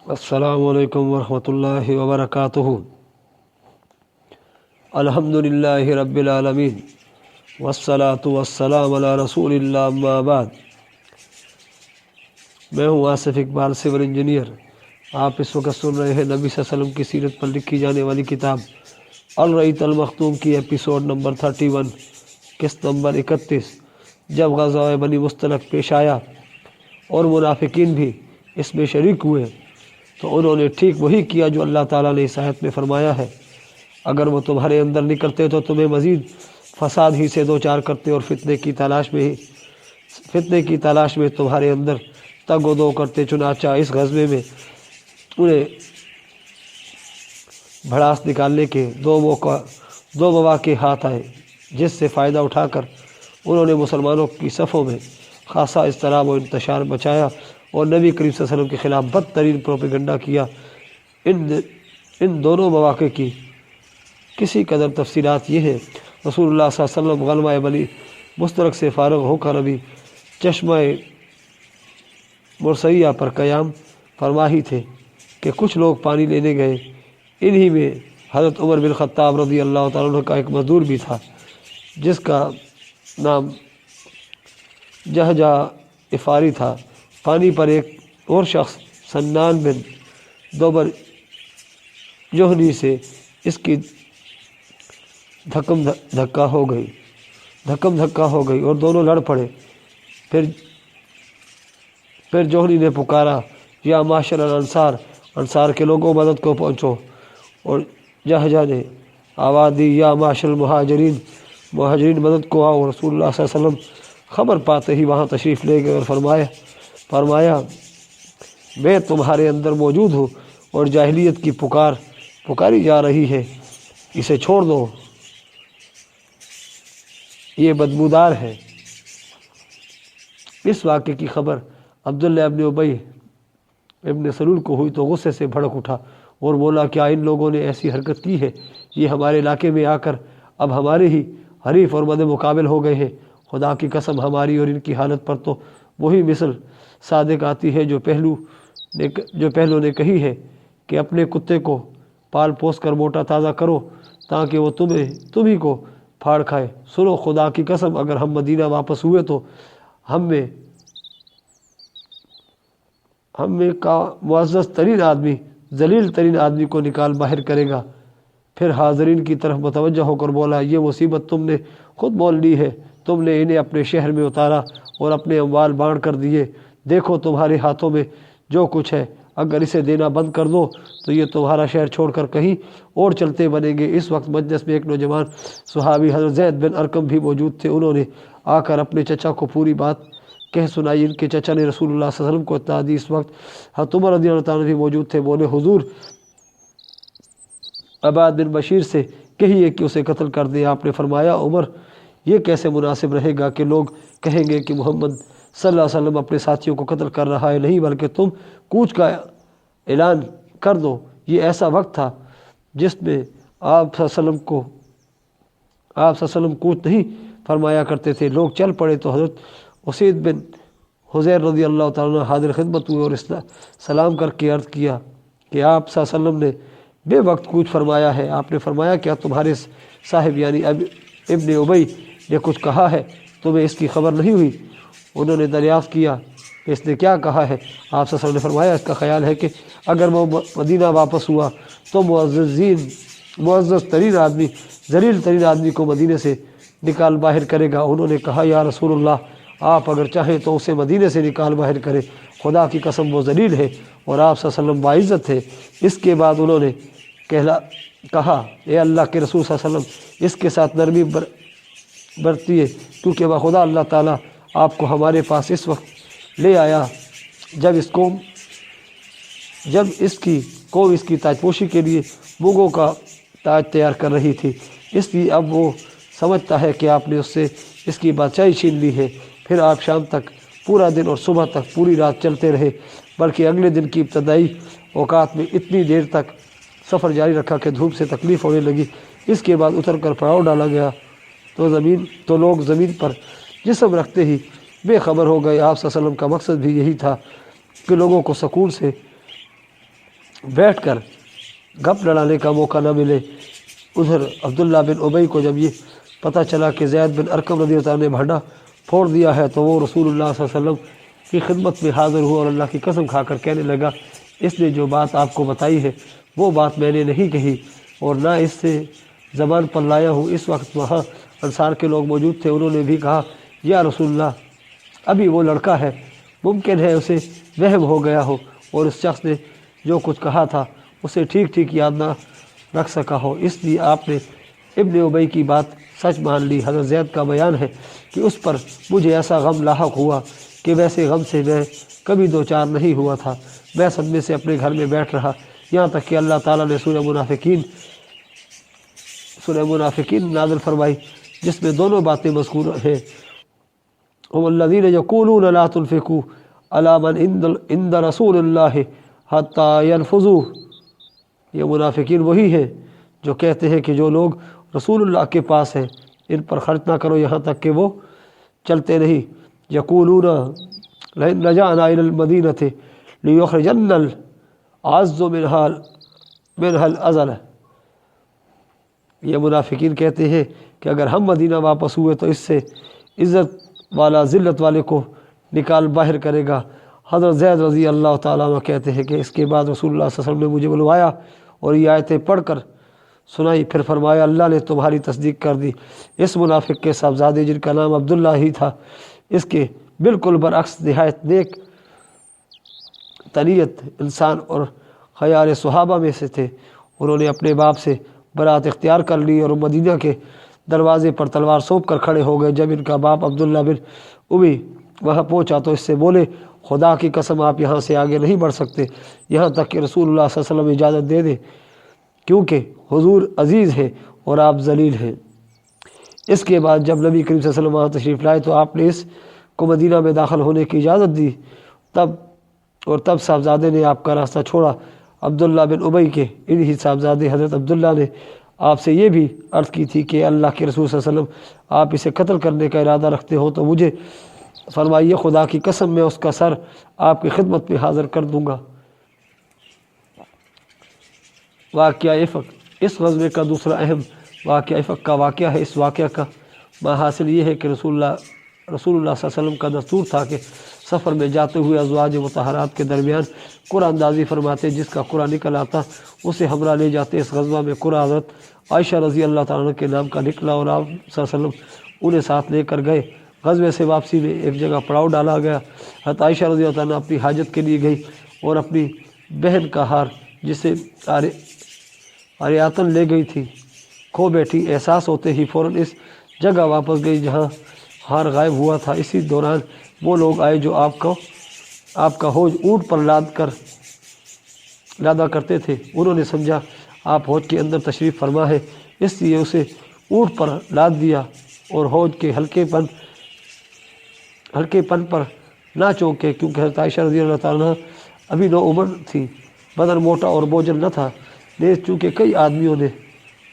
السلام علیکم ورحمۃ اللہ وبرکاتہ۔ الحمدللہ رب العالمین والصلاة والسلام علی رسول اللہ، اما بعد۔ میں ہوں آصف اقبال، سول انجینئر۔ آپ اس وقت سن رہے ہیں نبی صلی اللہ علیہ وسلم کی سیرت پر لکھی جانے والی کتاب الرحیق المختوم کی ایپیسوڈ نمبر 31، قسط نمبر 31۔ جب غزوہ بنی مستلق پیش آیا اور منافقین بھی اس میں شریک ہوئے تو انہوں نے ٹھیک وہی کیا جو اللہ تعالیٰ نے اس آیت میں فرمایا ہے۔ اگر وہ تمہارے اندر نکلتے تو تمہیں مزید فساد ہی سے دوچار کرتے اور فتنے کی تلاش میں تمہارے اندر تگ و دو کرتے۔ چنانچہ اس غزوے میں انہیں بھڑاس نکالنے کے دو مواقع ہاتھ آئے، جس سے فائدہ اٹھا کر انہوں نے مسلمانوں کی صفوں میں خاصا اضطراب و انتشار مچایا اور نبی کریم صلی اللہ علیہ وسلم کے خلاف بدترین پروپیگنڈا کیا۔ ان دونوں مواقع کی کسی قدر تفصیلات یہ ہیں۔ رسول اللہ صلی اللہ علیہ وسلم غزوہ بنی مستلق سے فارغ ہو کر ابھی چشمہ مرسیہ پر قیام فرما ہی تھے کہ کچھ لوگ پانی لینے گئے۔ انہی میں حضرت عمر بن خطاب رضی اللہ تعالیٰ عنہ کا ایک مزدور بھی تھا، جس کا نام جہجہ افاری تھا۔ پانی پر ایک اور شخص سنان بن دوبر جوہنی سے اس کی دھکم دھکا ہو گئی اور دونوں لڑ پڑے۔ پھر جوہنی نے پکارا، یا معاشر الانصار، انصار کے لوگوں مدد کو پہنچو، اور جہجہ نے آواز دی، یا معاشر المہاجرین، مہاجرین مدد کو آؤ۔ رسول اللہ صلی اللہ علیہ وسلم خبر پاتے ہی وہاں تشریف لے گئے اور فرمایا میں تمہارے اندر موجود ہوں اور جاہلیت کی پکاری جا رہی ہے، اسے چھوڑ دو، یہ بدبودار ہے۔ اس واقعے کی خبر عبداللہ ابن ابی ابن سلول کو ہوئی تو غصے سے بھڑک اٹھا اور بولا، کیا ان لوگوں نے ایسی حرکت کی ہے؟ یہ ہمارے علاقے میں آ کر اب ہمارے ہی حریف اور مد مقابل ہو گئے ہیں۔ خدا کی قسم، ہماری اور ان کی حالت پر تو وہی مثل صادق آتی ہے جو پہلو نے کہی ہے کہ اپنے کتے کو پال پوس کر موٹا تازہ کرو تاکہ وہ تمہیں کو پھاڑ کھائے۔ سنو، خدا کی قسم، اگر ہم مدینہ واپس ہوئے تو ہم میں کا معزز ترین آدمی ذلیل ترین آدمی کو نکال باہر کرے گا۔ پھر حاضرین کی طرف متوجہ ہو کر بولا، یہ مصیبت تم نے خود مول لی ہے، تم نے انہیں اپنے شہر میں اتارا اور اپنے اموال بانٹ کر دیے۔ دیکھو تمہارے ہاتھوں میں جو کچھ ہے، اگر اسے دینا بند کر دو تو یہ تمہارا شہر چھوڑ کر کہیں اور چلتے بنیں گے۔ اس وقت مجلس میں ایک نوجوان صحابی حضرت زید بن ارقم بھی موجود تھے۔ انہوں نے آ کر اپنے چچا کو پوری بات کہہ سنائی۔ ان کے چچا نے رسول اللہ صلی اللہ علیہ وسلم کو اطلاع دی۔ اس وقت حضرت عمر رضی اللہ تعالیٰ بھی موجود تھے۔ بولے، حضور، عباد بن بشیر سے کہیے کہ اسے قتل کر دیں۔ آپ نے فرمایا، عمر، یہ کیسے مناسب رہے گا کہ لوگ کہیں گے کہ محمد صلی اللہ علیہ وسلم اپنے ساتھیوں کو قتل کر رہا ہے، نہیں بلکہ تم کوچ کا اعلان کر دو۔ یہ ایسا وقت تھا جس میں آپ صلی اللہ علیہ وسلم کوچ نہیں فرمایا کرتے تھے۔ لوگ چل پڑے تو حضرت اسید بن حضیر رضی اللہ تعالیٰ عنہ حاضر خدمت ہوئے اور سلام کر کے عرض کیا کہ آپ صلی اللہ علیہ وسلم نے بے وقت کوچ فرمایا ہے۔ آپ نے فرمایا، کیا تمہارے صاحب یعنی ابن ابی نے کچھ کہا ہے؟ تمہیں اس کی خبر نہیں ہوئی؟ انہوں نے دریافت کیا کہ اس نے کیا کہا ہے۔ آپ صلی اللہ علیہ وسلم نے فرمایا، اس کا خیال ہے کہ اگر وہ مدینہ واپس ہوا تو معزز ترین آدمی ذلیل ترین آدمی کو مدینہ سے نکال باہر کرے گا۔ انہوں نے کہا، یا رسول اللہ، آپ اگر چاہیں تو اسے مدینہ سے نکال باہر کریں، خدا کی قسم وہ ذلیل ہے اور آپ صلی اللہ علیہ وسلم باعزت ہے۔ اس کے بعد انہوں نے کہا، اے اللہ کے رسول صلی اللہ علیہ وسلم، اس کے ساتھ نرمی برتیے، کیونکہ بخدا اللہ تعالیٰ آپ کو ہمارے پاس اس وقت لے آیا جب اس کی قوم اس کی تاج پوشی کے لیے مونگوں کا تاج تیار کر رہی تھی، اس لیے اب وہ سمجھتا ہے کہ آپ نے اس سے اس کی بادشاہی چھین لی ہے۔ پھر آپ شام تک پورا دن اور صبح تک پوری رات چلتے رہے، بلکہ اگلے دن کی ابتدائی اوقات میں اتنی دیر تک سفر جاری رکھا کہ دھوپ سے تکلیف ہونے لگی۔ اس کے بعد اتر کر پڑاؤ ڈالا گیا تو لوگ زمین پر جسم رکھتے ہی بے خبر ہو گئے۔ آپ صلی اللہ علیہ وسلم کا مقصد بھی یہی تھا کہ لوگوں کو سکون سے بیٹھ کر گپ لڑانے کا موقع نہ ملے۔ ادھر عبداللہ بن ابی کو جب یہ پتہ چلا کہ زید بن ارقم رضی اللہ عنہ نے بھانڈا پھوڑ دیا ہے تو وہ رسول اللہ صلی اللہ علیہ وسلم کی خدمت میں حاضر ہوا اور اللہ کی قسم کھا کر کہنے لگا، اس نے جو بات آپ کو بتائی ہے وہ بات میں نے نہیں کہی اور نہ اس سے زبان پر لایا ہوں۔ اس وقت وہاں انصار کے لوگ موجود تھے، انہوں نے بھی کہا، یا رسول اللہ، ابھی وہ لڑکا ہے، ممکن ہے اسے وہم ہو گیا ہو اور اس شخص نے جو کچھ کہا تھا اسے ٹھیک ٹھیک یاد نہ رکھ سکا ہو، اس لیے آپ نے ابن ابی کی بات سچ مان لی۔ حضرت زید کا بیان ہے کہ اس پر مجھے ایسا غم لاحق ہوا کہ ویسے غم سے میں کبھی دوچار نہیں ہوا تھا۔ میں صدمے سے اپنے گھر میں بیٹھ رہا یہاں تک کہ اللہ تعالیٰ نے سورہ منافقین نازل فرمائی جس میں دونوں باتیں مذکور ہیں۔ هم الذين يقولون لا تنفقوا على من عند رسول اللہ حتى ينفذوا، یہ منافقین وہی ہیں جو کہتے ہیں کہ جو لوگ رسول اللہ کے پاس ہیں ان پر خرچ نہ کرو یہاں تک کہ وہ چلتے نہیں۔ یقولون لئن رجعنا الى المدینة لیخرجن العز منها الاذل، یہ منافقین کہتے ہیں کہ اگر ہم مدینہ واپس ہوئے تو اس سے عزت والا ذلت والے کو نکال باہر کرے گا۔ حضرت زید رضی اللہ تعالیٰ عنہ کہتے ہیں کہ اس کے بعد رسول اللہ صلی اللہ علیہ وسلم نے مجھے بلوایا اور یہ آیتیں پڑھ کر سنائی، پھر فرمایا، اللہ نے تمہاری تصدیق کر دی۔ اس منافق کے صاحبزادے جن کا نام عبداللہ ہی تھا، اس کے بالکل برعکس نہایت نیک طنیت انسان اور خیار صحابہ میں سے تھے۔ انہوں نے اپنے باپ سے برات اختیار کر لی اور مدینہ کے دروازے پر تلوار سونپ کر کھڑے ہو گئے۔ جب ان کا باپ عبداللہ بن ابی وہاں پہنچا تو اس سے بولے، خدا کی قسم آپ یہاں سے آگے نہیں بڑھ سکتے یہاں تک کہ رسول اللہ صلی اللہ علیہ وسلم اجازت دے دیں، کیونکہ حضور عزیز ہے اور آپ ذلیل ہیں۔ اس کے بعد جب نبی کریم صلی اللہ علیہ وسلم وہاں تشریف لائے تو آپ نے اس کو مدینہ میں داخل ہونے کی اجازت دی۔ تب صاحبزادے نے آپ کا راستہ چھوڑا۔ عبداللہ بن ابی کے انہی صاحبزادے حضرت عبداللہ نے آپ سے یہ بھی عرض کی تھی کہ اللہ کے رسول صلی اللہ علیہ وسلم آپ اسے قتل کرنے کا ارادہ رکھتے ہو تو مجھے فرمائیے، خدا کی قسم میں اس کا سر آپ کی خدمت میں حاضر کر دوں گا۔ واقعہ افق، اس غزوے کا دوسرا اہم واقعہ افق کا واقعہ ہے۔ اس واقعہ کا حاصل یہ ہے کہ رسول اللہ صلی اللہ علیہ وسلم کا دستور تھا کہ سفر میں جاتے ہوئے ازواج مطہرات کے درمیان قرآن اندازی فرماتے، جس کا قرآن نکل آتا اسے ہمراہ لے جاتے۔ اس غزوہ میں قرآن حضرت عائشہ رضی اللہ تعالیٰ عنہ کے نام کا نکلا اور آپ صلی اللہ علیہ وسلم انہیں ساتھ لے کر گئے۔ غزوے سے واپسی میں ایک جگہ پڑاؤ ڈالا گیا۔ حضرت عائشہ رضی اللہ عنہ اپنی حاجت کے لیے گئی اور اپنی بہن کا ہار جسے عریاتن لے گئی تھی کھو بیٹھی۔ احساس ہوتے ہی فوراً اس جگہ واپس گئی جہاں ہار غائب ہوا تھا۔ اسی دوران وہ لوگ آئے جو آپ کا حوض اونٹ پر لادا کرتے تھے۔ انہوں نے سمجھا آپ حوض کے اندر تشریف فرما ہے، اس لیے اسے اونٹ پر لاد دیا اور حوض کے ہلکے پن پر نہ چونکے، کیونکہ حضرت عائشہ رضی اللہ تعالیٰ ابھی نوعمر تھی، بدن موٹا اور بوجھل نہ تھا، نیز چونکہ کئی آدمیوں نے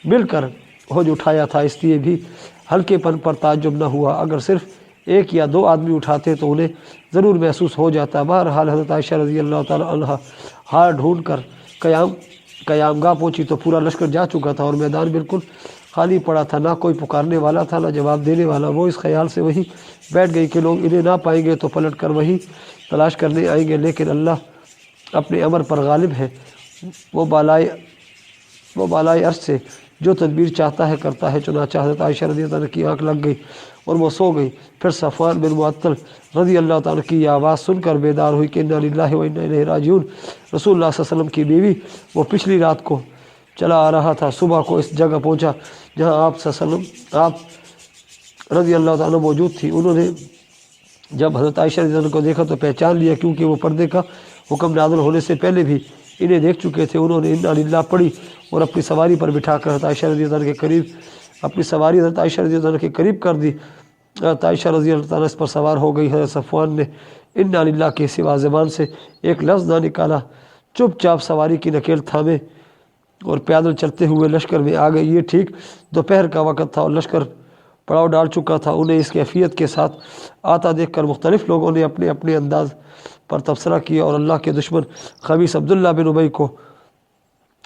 مل کر حوض اٹھایا تھا اس لیے بھی ہلکے پن پر تعجب نہ ہوا۔ اگر صرف ایک یا دو آدمی اٹھاتے تو انہیں ضرور محسوس ہو جاتا۔ بہرحال حضرت عائشہ رضی اللہ تعالیٰ عنہ ہار ڈھونڈ کر قیام گاہ پہنچی تو پورا لشکر جا چکا تھا اور میدان بالکل خالی پڑا تھا، نہ کوئی پکارنے والا تھا نہ جواب دینے والا۔ وہ اس خیال سے وہیں بیٹھ گئی کہ لوگ انہیں نہ پائیں گے تو پلٹ کر وہی تلاش کرنے آئیں گے، لیکن اللہ اپنے امر پر غالب ہے، وہ بالائے عرش سے جو تدبیر چاہتا ہے کرتا ہے۔ چنانچہ حضرت عائشہ رضی اللہ عنہ کی آنکھ لگ گئی اور وہ سو گئی۔ پھر صفوان بن معطل رضی اللہ تعالیٰ کی یہ آواز سن کر بیدار ہوئی کہ انا للہ و انا الیہ راجعون۔ رسول اللہ صلی اللہ علیہ وسلم کی بیوی وہ پچھلی رات کو چلا آ رہا تھا، صبح کو اس جگہ پہنچا جہاں آپ رضی اللہ تعالیٰ موجود تھی۔ انہوں نے جب حضرت عائشہ رضی اللہ عنہ کو دیکھا تو پہچان لیا، کیونکہ وہ پردے کا حکم نازل ہونے سے پہلے بھی انہیں دیکھ چکے تھے۔ انہوں نے انا للہ پڑھی اور اپنی سواری پر بٹھا کر حضرت عائشہ رضی اللہ عنہ کے قریب اپنی سواری حضرت عائشہ رضی اللہ عنہ کے قریب کر دی۔ حضرت عائشہ رضی اللہ عنہ اس پر سوار ہو گئی۔ حضرت صفوان نے انا للہ کے سوا زبان سے ایک لفظ نہ نکالا، چپ چاپ سواری کی نکیل تھامے اور پیدل چلتے ہوئے لشکر میں آ گئے۔ یہ ٹھیک دوپہر کا وقت تھا اور لشکر پڑاؤ ڈال چکا تھا۔ انہیں اس کیفیت کے ساتھ آتا دیکھ کر مختلف لوگوں نے اپنے اپنے انداز پر تبصرہ کیا اور اللہ کے دشمن خبیث عبداللہ بن ابی کو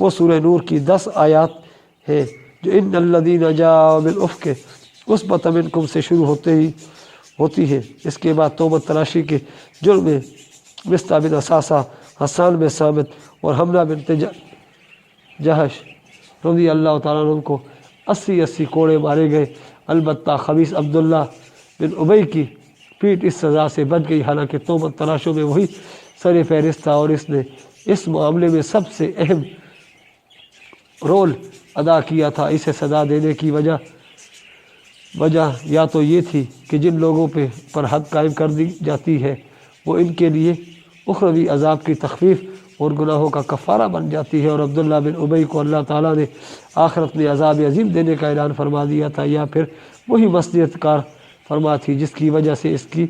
وہ سورہ نور کی 10 آیات ہے جو ان الذین جاءوا بالافک عصبۃ منکم سے شروع ہوتی ہے۔ اس کے بعد توبہ تلاشی کے جرم میں مصطح بن اثاثہ، حسان بن ثابت اور حملہ بنت جہش رضی اللہ تعالیٰ عنہ کو 80 کوڑے مارے گئے۔ البتہ خبیث عبداللہ بن ابی کی پیٹھ اس سزا سے بچ گئی، حالانکہ توبہ تلاشوں میں وہی سر فہرست تھا اور اس نے اس معاملے میں سب سے اہم رول ادا کیا تھا۔ اسے سزا دینے کی وجہ یا تو یہ تھی کہ جن لوگوں پر حد قائم کر دی جاتی ہے وہ ان کے لیے اخروی عذاب کی تخفیف اور گناہوں کا کفارہ بن جاتی ہے، اور عبداللہ بن ابی کو اللہ تعالیٰ نے آخرت میں عذاب عظیم دینے کا اعلان فرما دیا تھا، یا پھر وہی مصلحت کار فرما تھی جس کی وجہ سے اس کی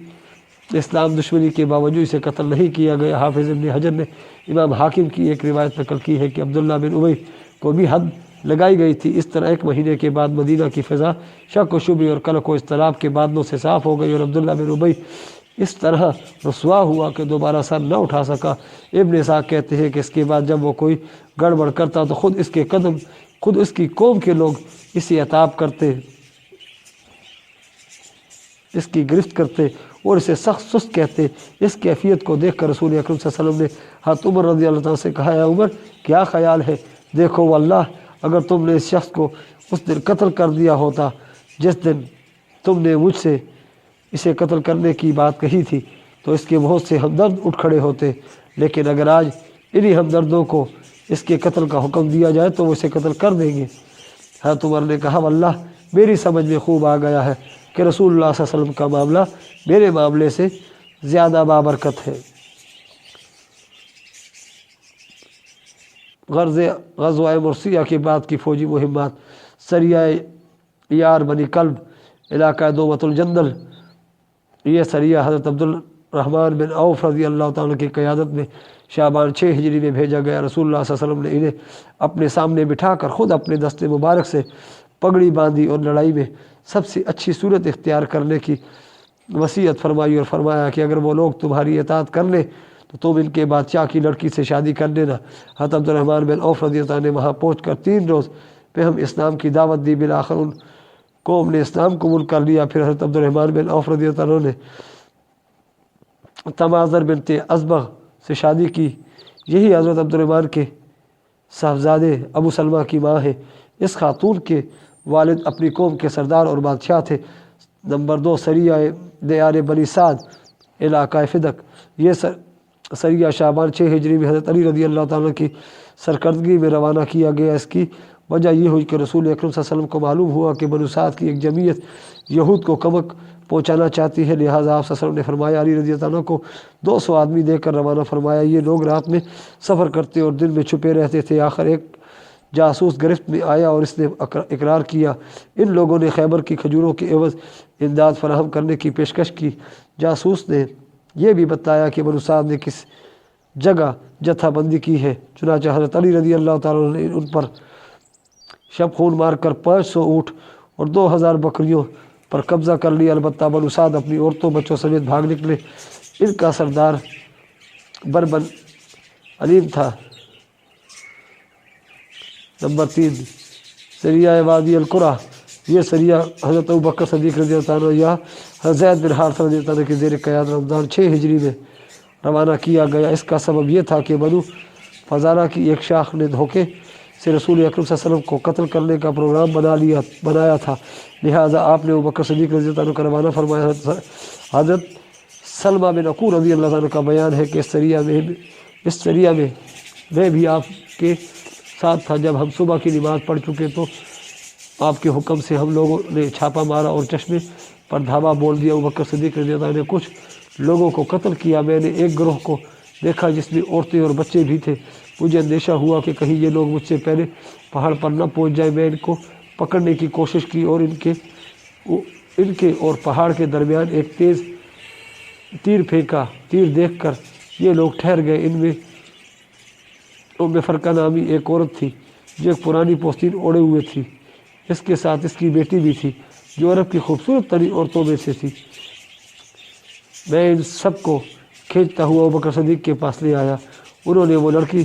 اسلام دشمنی کے باوجود اسے قتل نہیں کیا گیا۔ حافظ ابن حجر نے امام حاکم کی ایک روایت نقل کی ہے کہ عبداللہ بن ابی کو بھی حد لگائی گئی تھی۔ اس طرح 1 مہینے کے بعد مدینہ کی فضا شک و شبہ اور قلق و اضطراب کے بادلوں سے صاف ہو گئی، اور عبداللہ بن ابی اس طرح رسوا ہوا کہ دوبارہ سر نہ اٹھا سکا۔ ابن اسحاق کہتے ہیں کہ اس کے بعد جب وہ کوئی گڑبڑ کرتا تو خود اس کی قوم کے لوگ اسے عتاب کرتے، اس کی گرفت کرتے اور اسے سخت سست کہتے۔ اس کیفیت کو دیکھ کر رسول اکرم صلی اللہ علیہ وسلم نے حضرت عمر رضی اللہ عنہ سے کہا، یا عمر کیا خیال ہے؟ دیکھو واللہ اگر تم نے اس شخص کو اس دن قتل کر دیا ہوتا جس دن تم نے مجھ سے اسے قتل کرنے کی بات کہی تھی تو اس کے بہت سے ہمدرد اٹھ کھڑے ہوتے، لیکن اگر آج انہی ہمدردوں کو اس کے قتل کا حکم دیا جائے تو وہ اسے قتل کر دیں گے۔ حضرت عمر نے کہا، واللہ میری سمجھ میں خوب آ گیا ہے کہ رسول اللہ صلی اللہ علیہ وسلم کا معاملہ میرے معاملے سے زیادہ بابرکت ہے۔ غزوہ مرثیہ کے بعد کی فوجی مہمات، سریہ یار بنی کلب علاقہ دومت الجندل، یہ سریہ حضرت عبد الرحمن بن عوف رضی اللہ تعالیٰ کی قیادت میں شعبان 6 ہجری میں بھیجا گیا۔ رسول اللہ صلی اللہ علیہ وسلم نے انہیں اپنے سامنے بٹھا کر خود اپنے دست مبارک سے پگڑی باندھی اور لڑائی میں سب سے اچھی صورت اختیار کرنے کی وصیت فرمائی، اور فرمایا کہ اگر وہ لوگ تمہاری اطاعت کر لیں تو تم ان کے بادشاہ کی لڑکی سے شادی کر لینا۔ حضرت عبد الرحمن بن عوف رضی اللہ عنہ نے وہاں پہنچ کر 3 روز پہ ہم اسلام کی دعوت دی۔ بالآخر ان قوم نے اسلام قبول کر لیا۔ پھر حضرت عبد الرحمن بن عوف رضی اللہ عنہ نے تمازر بنت ازبغ سے شادی کی، یہی حضرت عبد الرحمن کے صاحبزادے ابو سلمہ کی ماں ہے۔ اس خاتون کے والد اپنی قوم کے سردار اور بادشاہ تھے۔ نمبر 2 سریہ دیار بنی سعد علاقہ فدق، یہ سریہ شعبان 6 ہجری میں حضرت علی رضی اللہ تعالیٰ کی سرکردگی میں روانہ کیا گیا۔ اس کی وجہ یہ ہوئی کہ رسول اکرم صلی اللہ علیہ وسلم کو معلوم ہوا کہ بنو سعد کی ایک جمعیت یہود کو کمک پہنچانا چاہتی ہے، لہٰذا آپ صلی اللہ علیہ وسلم نے فرمایا علی رضی اللہ عنہ کو 200 آدمی دے کر روانہ فرمایا۔ یہ لوگ رات میں سفر کرتے اور دن میں چھپے رہتے تھے۔ آخر ایک جاسوس گرفت میں آیا اور اس نے اقرار کیا۔ ان لوگوں نے خیبر کی کھجوروں کے عوض امداد فراہم کرنے کی پیشکش کی۔ جاسوس نے یہ بھی بتایا کہ بنو سعد نے کس جگہ جتھا بندی کی ہے۔ چنانچہ حضرت علی رضی اللہ تعالیٰ نے ان پر شب خون مار کر 500 اونٹ اور 2000 بکریوں پر قبضہ کر لیا۔ البتہ بنو سعد اپنی عورتوں بچوں سمیت بھاگ نکلے۔ ان کا سردار بربن علیم تھا۔ نمبر 3 سریہ وادی القرا، یہ سریہ حضرت ابوبکر صدیق رضی اللہ عنہ یا حضرت زید بن حارثہ رضی اللہ عنہ کی زیر قیادت رمضان 6 ہجری میں روانہ کیا گیا۔ اس کا سبب یہ تھا کہ بنو فزارہ کی ایک شاخ نے دھوکے سے رسول اکرم صلی اللہ علیہ وسلم کو قتل کرنے کا پروگرام بنایا تھا، لہٰذا آپ نے ابوبکر صدیق رضی اللہ عنہ کو روانہ فرمایا۔ حضرت سلمہ بن عقور رضی اللہ عنہ کا بیان ہے کہ اس سریہ میں میں بھی آپ کے ساتھ تھا۔ جب ہم صبح کی نماز پڑھ چکے تو آپ کے حکم سے ہم لوگوں نے چھاپا مارا اور چشمے پر دھاوا بول دیا۔ ابوبکر صدیق رضی اللہ عنہ نے کچھ لوگوں کو قتل کیا۔ میں نے ایک گروہ کو دیکھا جس میں عورتیں اور بچے بھی تھے۔ مجھے اندیشہ ہوا کہ کہیں یہ لوگ مجھ سے پہلے پہاڑ پر نہ پہنچ جائیں۔ میں ان کو پکڑنے کی کوشش کی اور ان کے اور پہاڑ کے درمیان ایک تیز تیر پھینکا۔ تیر دیکھ کر یہ لوگ ٹھہر گئے۔ ان میں فرقہ نامی ایک عورت تھی جو ایک پرانی پوستین اوڑے ہوئے تھی، اس کے ساتھ اس کی بیٹی بھی تھی جو عرب کی خوبصورت ترین عورتوں میں سے تھی۔ میں ان سب کو کھینچتا ہوا ابوبکر صدیق کے پاس لے آیا۔ انہوں نے وہ لڑکی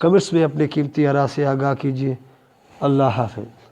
کمنٹس میں اپنے قیمتی آراء سے آگاہ کیجیے۔ اللہ حافظ۔